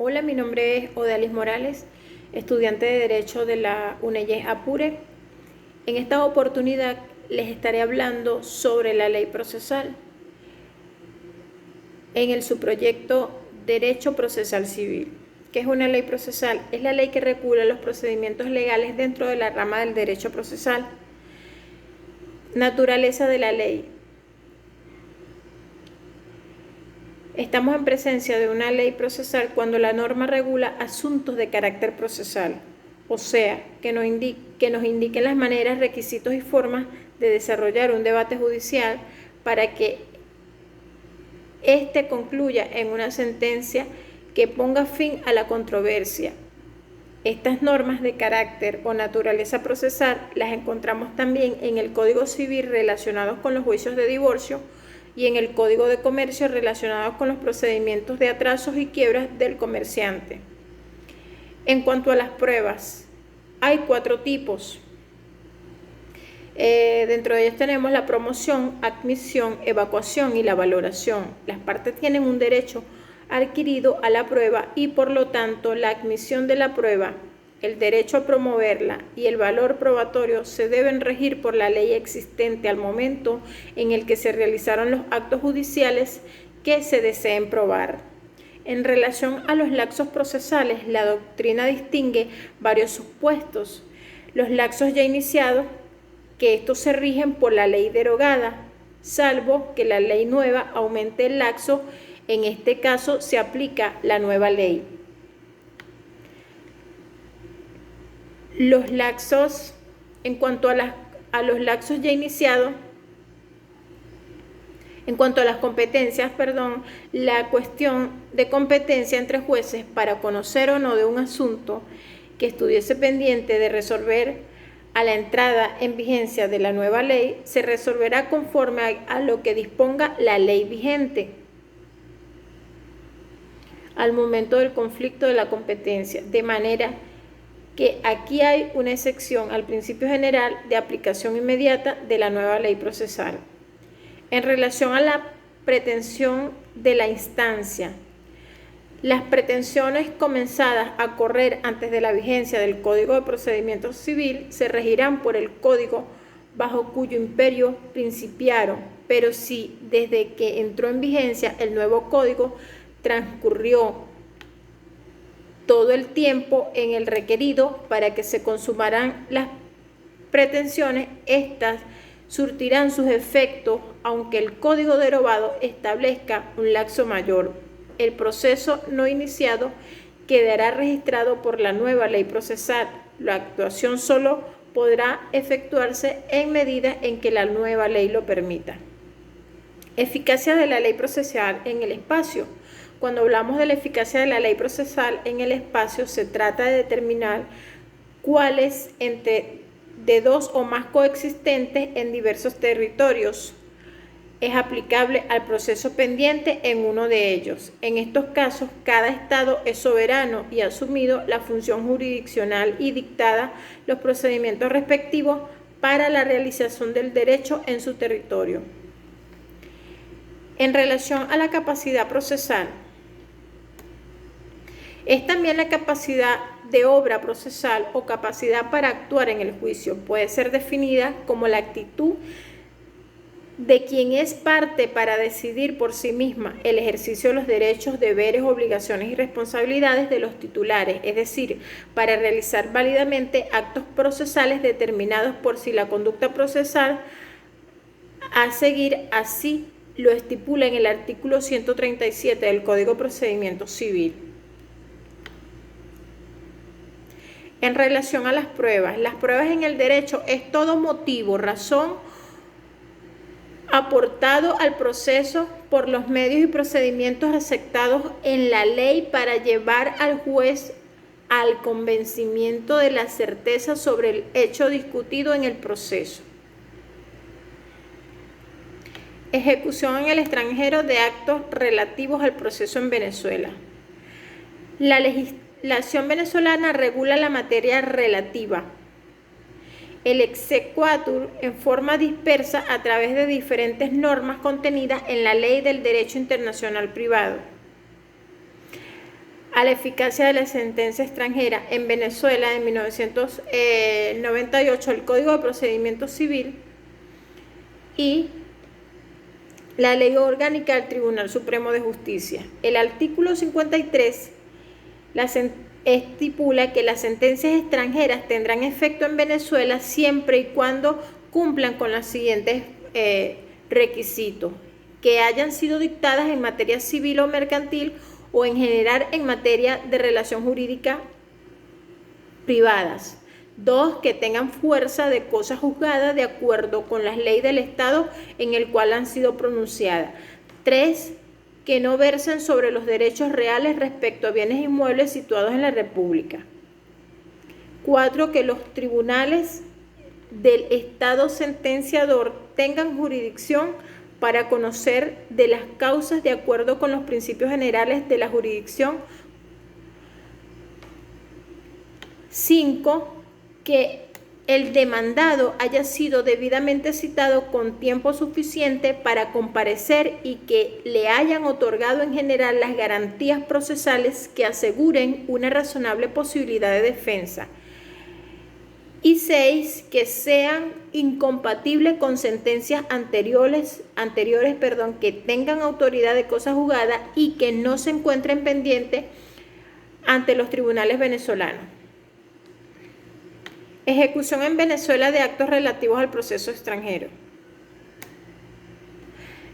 Hola, mi nombre es Odalis Morales, estudiante de Derecho de la UNEYES Apure. En esta oportunidad les estaré hablando sobre la ley procesal en el subproyecto Derecho Procesal Civil. ¿Qué es una ley procesal? Es la ley que regula los procedimientos legales dentro de la rama del derecho procesal. Naturaleza de la ley. Estamos en presencia de una ley procesal cuando la norma regula asuntos de carácter procesal, o sea, que nos indiquen las maneras, requisitos y formas de desarrollar un debate judicial para que éste concluya en una sentencia que ponga fin a la controversia. Estas normas de carácter o naturaleza procesal las encontramos también en el Código Civil relacionados con los juicios de divorcio y en el Código de Comercio relacionados con los procedimientos de atrasos y quiebras del comerciante. En cuanto a las pruebas, hay 4 tipos. Dentro de ellos tenemos la promoción, admisión, evacuación y la valoración. Las partes tienen un derecho adquirido a la prueba y por lo tanto la admisión de la prueba, el derecho a promoverla y el valor probatorio se deben regir por la ley existente al momento en el que se realizaron los actos judiciales que se deseen probar. En relación a los lapsos procesales, la doctrina distingue varios supuestos. Los lapsos ya iniciados, que estos se rigen por la ley derogada, salvo que la ley nueva aumente el lapso. En este caso se aplica la nueva ley. Los lapsos, en cuanto a los lapsos ya iniciados, en cuanto a las competencias, la cuestión de competencia entre jueces para conocer o no de un asunto que estuviese pendiente de resolver a la entrada en vigencia de la nueva ley se resolverá conforme a lo que disponga la ley vigente al momento del conflicto de la competencia, de manera que aquí hay una excepción al principio general de aplicación inmediata de la nueva ley procesal. En relación a la pretensión de la instancia, las pretensiones comenzadas a correr antes de la vigencia del Código de Procedimiento Civil se regirán por el Código bajo cuyo imperio principiaron, pero si desde que entró en vigencia el nuevo Código transcurrió todo el tiempo en el requerido para que se consumaran las pretensiones, estas surtirán sus efectos aunque el Código derogado establezca un lapso mayor. El proceso no iniciado quedará registrado por la nueva ley procesal. La actuación solo podrá efectuarse en medida en que la nueva ley lo permita. Eficacia de la ley procesal en el espacio. Cuando hablamos de la eficacia de la ley procesal en el espacio, se trata de determinar cuáles de dos o más coexistentes en diversos territorios es aplicable al proceso pendiente en uno de ellos. En estos casos, cada Estado es soberano y ha asumido la función jurisdiccional y dictada los procedimientos respectivos para la realización del derecho en su territorio. En relación a la capacidad procesal, es también la capacidad de obra procesal o capacidad para actuar en el juicio. Puede ser definida como la actitud de quien es parte para decidir por sí misma el ejercicio de los derechos, deberes, obligaciones y responsabilidades de los titulares, es decir, para realizar válidamente actos procesales determinados por si la conducta procesal a seguir así lo estipula en el artículo 137 del Código de Procedimiento Civil. En relación a las pruebas en el derecho es todo motivo, razón aportado al proceso por los medios y procedimientos aceptados en la ley para llevar al juez al convencimiento de la certeza sobre el hecho discutido en el proceso. Ejecución en el extranjero de actos relativos al proceso en Venezuela. La legislación venezolana regula la materia relativa. El exequatur en forma dispersa a través de diferentes normas contenidas en la Ley del Derecho Internacional Privado. a la eficacia de la sentencia extranjera. En Venezuela, en 1998, el Código de Procedimiento Civil y la Ley Orgánica del Tribunal Supremo de Justicia. El artículo 53 estipula que las sentencias extranjeras tendrán efecto en Venezuela siempre y cuando cumplan con los siguientes requisitos: que hayan sido dictadas en materia civil o mercantil o en general en materia de relación jurídica privadas. 2, que tengan fuerza de cosa juzgada de acuerdo con las leyes del Estado en el cual han sido pronunciadas. 3, que no versen sobre los derechos reales respecto a bienes inmuebles situados en la República. 4, que los tribunales del Estado sentenciador tengan jurisdicción para conocer de las causas de acuerdo con los principios generales de la jurisdicción. 5, que el demandado haya sido debidamente citado con tiempo suficiente para comparecer y que le hayan otorgado en general las garantías procesales que aseguren una razonable posibilidad de defensa. Y 6, que sean incompatibles con sentencias anteriores, que tengan autoridad de cosa juzgada y que no se encuentren pendientes ante los tribunales venezolanos. Ejecución en Venezuela de actos relativos al proceso extranjero.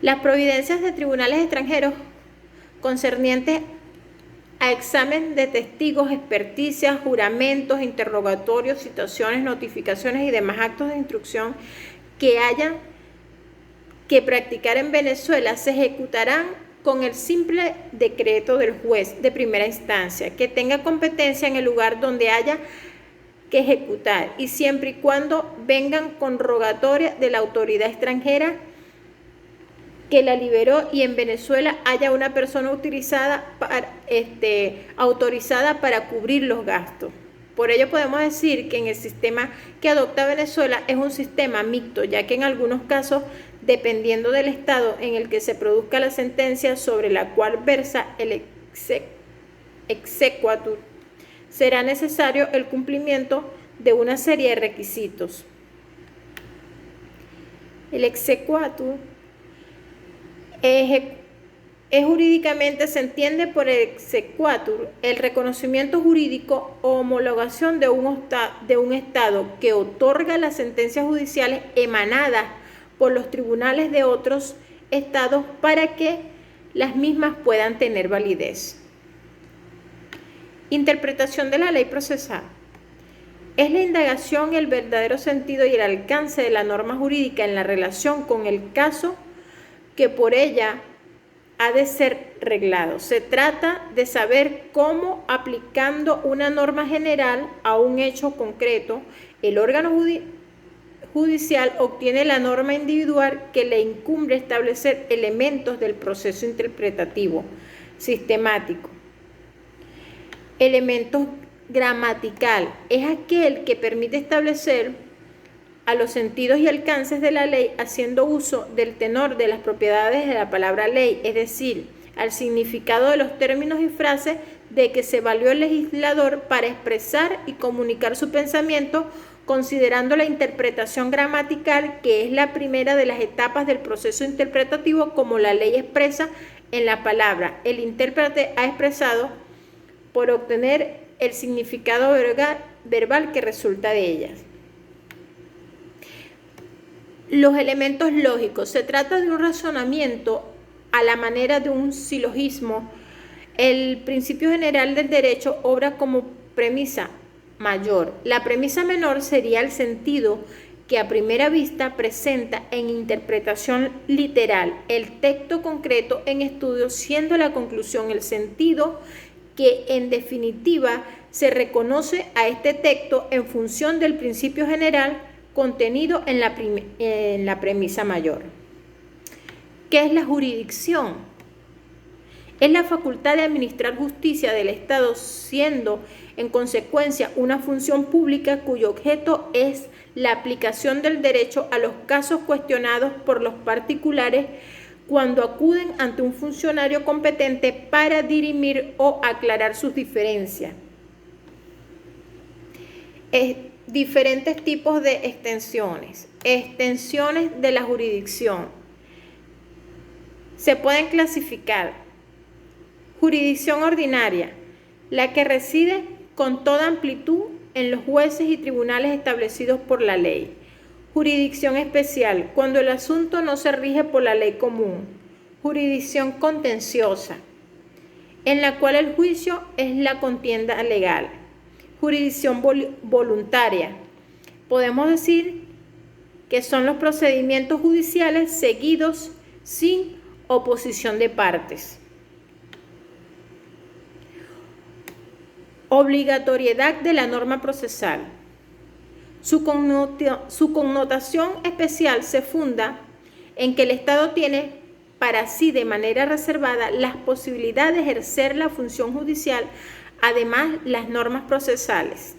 Las providencias de tribunales extranjeros concernientes a examen de testigos, experticias, juramentos, interrogatorios, citaciones, notificaciones y demás actos de instrucción que haya que practicar en Venezuela se ejecutarán con el simple decreto del juez de primera instancia que tenga competencia en el lugar donde haya que ejecutar y siempre y cuando vengan con rogatoria de la autoridad extranjera que la liberó y en Venezuela haya una persona autorizada para cubrir los gastos. Por ello podemos decir que en el sistema que adopta Venezuela es un sistema mixto, ya que en algunos casos, dependiendo del estado en el que se produzca la sentencia sobre la cual versa el exequatur, será necesario el cumplimiento de una serie de requisitos. El exequatur jurídicamente se entiende por el exequatur el reconocimiento jurídico o homologación de un estado que otorga las sentencias judiciales emanadas por los tribunales de otros estados para que las mismas puedan tener validez. Interpretación de la ley procesal. Es la indagación, el verdadero sentido y el alcance de la norma jurídica en la relación con el caso que por ella ha de ser reglado. Se trata de saber cómo, aplicando una norma general a un hecho concreto, el órgano judicial obtiene la norma individual que le incumbe establecer elementos del proceso interpretativo sistemático. Elementos gramatical es aquel que permite establecer a los sentidos y alcances de la ley haciendo uso del tenor de las propiedades de la palabra ley, es decir, al significado de los términos y frases de que se valió el legislador para expresar y comunicar su pensamiento, considerando la interpretación gramatical, que es la primera de las etapas del proceso interpretativo, como la ley expresa en la palabra. El intérprete ha expresado por obtener el significado verbal que resulta de ellas. Los elementos lógicos. Se trata de un razonamiento a la manera de un silogismo. El principio general del derecho obra como premisa mayor. La premisa menor sería el sentido que a primera vista presenta en interpretación literal el texto concreto en estudio, siendo la conclusión el sentido que en definitiva se reconoce a este texto en función del principio general contenido en la premisa mayor. ¿Qué es la jurisdicción? Es la facultad de administrar justicia del Estado, siendo en consecuencia una función pública cuyo objeto es la aplicación del derecho a los casos cuestionados por los particulares cuando acuden ante un funcionario competente para dirimir o aclarar sus diferencias. Diferentes tipos de extensiones. Extensiones de la jurisdicción. Se pueden clasificar. Jurisdicción ordinaria, la que reside con toda amplitud en los jueces y tribunales establecidos por la ley. Jurisdicción especial, cuando el asunto no se rige por la ley común. Jurisdicción contenciosa, en la cual el juicio es la contienda legal. Jurisdicción voluntaria, podemos decir que son los procedimientos judiciales seguidos sin oposición de partes. Obligatoriedad de la norma procesal. Su connotación especial se funda en que el Estado tiene para sí de manera reservada las posibilidades de ejercer la función judicial, además las normas procesales.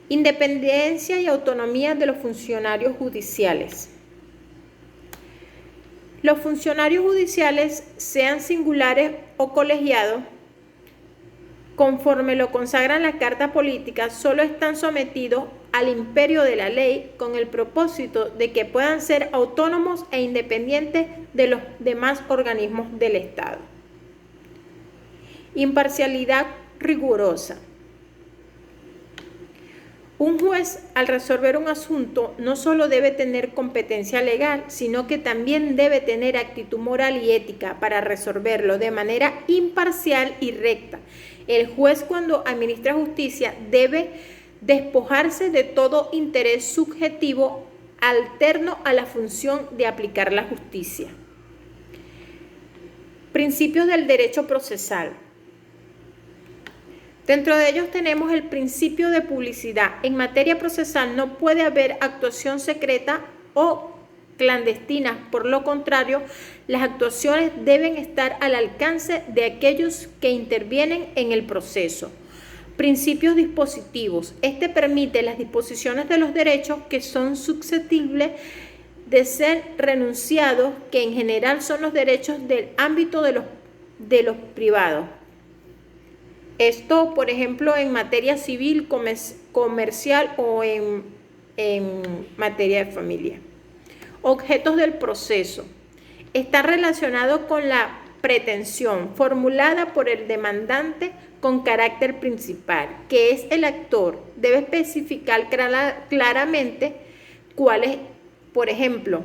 Independencia y autonomía de los funcionarios judiciales. Los funcionarios judiciales, sean singulares o colegiados, conforme lo consagran las cartas políticas, solo están sometidos al imperio de la ley con el propósito de que puedan ser autónomos e independientes de los demás organismos del Estado. Imparcialidad rigurosa. Un juez, al resolver un asunto, no solo debe tener competencia legal, sino que también debe tener actitud moral y ética para resolverlo de manera imparcial y recta. El juez, cuando administra justicia, debe despojarse de todo interés subjetivo alterno a la función de aplicar la justicia. Principios del derecho procesal. Dentro de ellos tenemos el principio de publicidad. En materia procesal no puede haber actuación secreta o clandestina. Por lo contrario, las actuaciones deben estar al alcance de aquellos que intervienen en el proceso. Principios dispositivos. Este permite las disposiciones de los derechos que son susceptibles de ser renunciados, que en general son los derechos del ámbito de los privados. Esto, por ejemplo, en materia civil, comercial o en materia de familia. Objetos del proceso. Está relacionado con la pretensión formulada por el demandante con carácter principal, que es el actor. Debe especificar claramente cuál es, por ejemplo,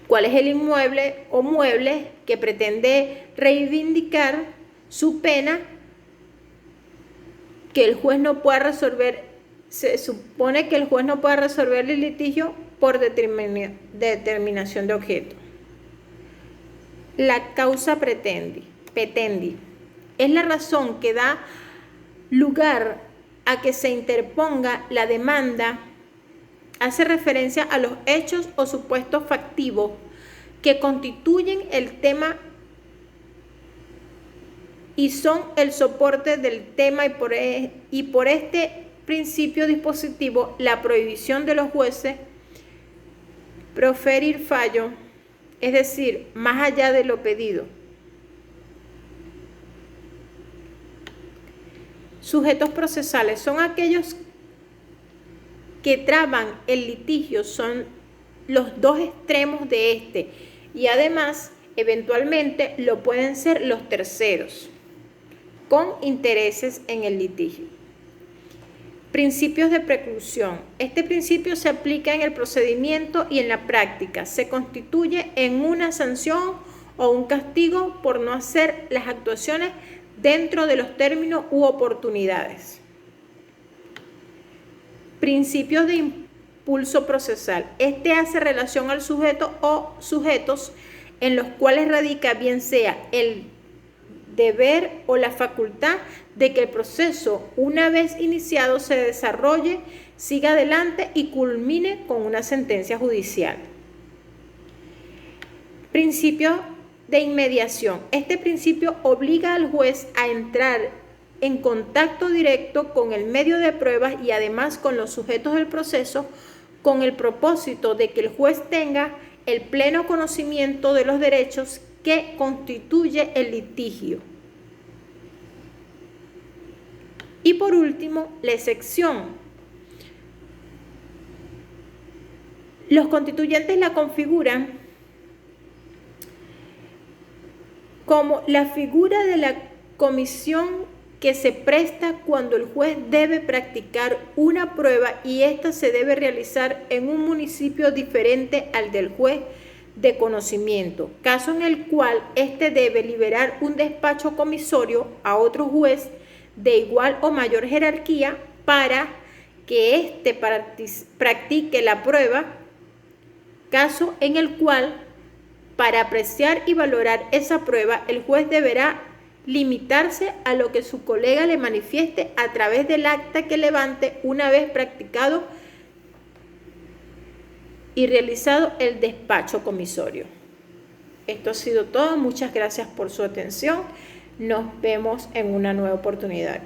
cuál es el inmueble o mueble que pretende reivindicar, su pena, que el juez no pueda resolver. Se supone que el juez no puede resolver el litigio por determinación de objeto. La causa petendi es la razón que da lugar a que se interponga la demanda. Hace referencia a los hechos o supuestos factivos que constituyen el tema y son el soporte del tema, y por este principio dispositivo, la prohibición de los jueces proferir fallo, es decir, más allá de lo pedido. Sujetos procesales son aquellos que traban el litigio, son los dos extremos de este, y además eventualmente lo pueden ser los terceros con intereses en el litigio. Principios de preclusión. Este principio se aplica en el procedimiento y en la práctica. Se constituye en una sanción o un castigo por no hacer las actuaciones dentro de los términos u oportunidades. Principios de impulso procesal. Este hace relación al sujeto o sujetos en los cuales radica bien sea el deber o la facultad de que el proceso, una vez iniciado, se desarrolle, siga adelante y culmine con una sentencia judicial. Principio de inmediación. Este principio obliga al juez a entrar en contacto directo con el medio de pruebas y además con los sujetos del proceso, con el propósito de que el juez tenga el pleno conocimiento de los derechos que constituye el litigio. Y por último, la excepción. Los constituyentes la configuran como la figura de la comisión que se presta cuando el juez debe practicar una prueba y ésta se debe realizar en un municipio diferente al del juez de conocimiento, caso en el cual éste debe liberar un despacho comisorio a otro juez de igual o mayor jerarquía para que éste practique la prueba, caso en el cual, para apreciar y valorar esa prueba, el juez deberá limitarse a lo que su colega le manifieste a través del acta que levante una vez practicado y realizado el despacho comisorio. Esto ha sido todo. Muchas gracias por su atención. Nos vemos en una nueva oportunidad.